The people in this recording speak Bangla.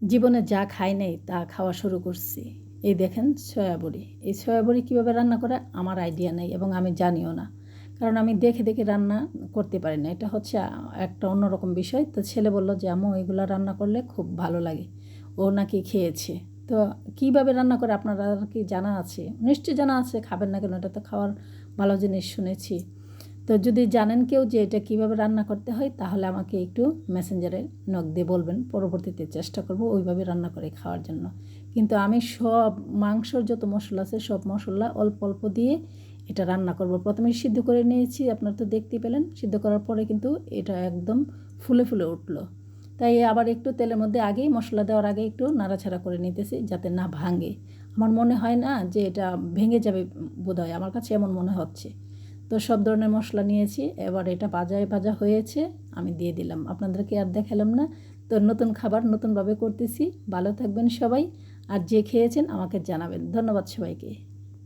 জীবনে যা খাই নাই তা খাওয়া শুরু করছি। এই দেখেন সয়াবড়ি। এই সয়াবড়ি কীভাবে রান্না করে আমার আইডিয়া নেই এবং আমি জানিও না। কারণ আমি দেখে, দেখে রান্না করতে পারি না। এটা হচ্ছে একটা অন্যরকম বিষয়। তো ছেলে বলল যে, "আম্মু এগুলা রান্না করলে খুব ভালো লাগে।" ও নাকি খেয়েছে। তো কীভাবে রান্না করে আপনারা কি জানা আছে? নিশ্চয়ই জানা আছে, খাবেন না কেন? এটা তো খাওয়ার ভালো জিনিস শুনেছি। তো যদি জানেন কেউ যে এটা কীভাবে রান্না করতে হয় তাহলে আমাকে একটু মেসেঞ্জারে নক দিয়ে বলবেন। পরবর্তীতে চেষ্টা করব ওইভাবে রান্না করে খাওয়ার জন্য। কিন্তু আমি সব মাংসর যত মশলা আছে সব মশলা অল্প, অল্প দিয়ে এটা রান্না করব। প্রথমে সিদ্ধ করে নিয়েছি, আপনারা তো দেখতেই পেলেন। সিদ্ধ করার পরে কিন্তু এটা একদম ফুলে, ফুলে উঠল। তাই আবার একটু তেলের মধ্যে আগেই মশলা দেওয়ার আগে একটু নাড়াচাড়া করে নিতেছি যাতে না ভাঙে। আমার মনে হয় না যে এটা ভেঙে যাবে বোধহয়, আমার কাছে এমন মনে হচ্ছে। তো সব ধরনের মশলা নিয়েছি, এবার এটা ভাজা হয়েছে, আমি দিয়ে দিলাম। আপনাদেরকে আর দেখালাম না। তো নতুন খাবার নতুনভাবে করতেছি। ভালো থাকবেন সবাই, আর যে খেয়েছেন আমাকে জানাবেন। ধন্যবাদ সবাইকে।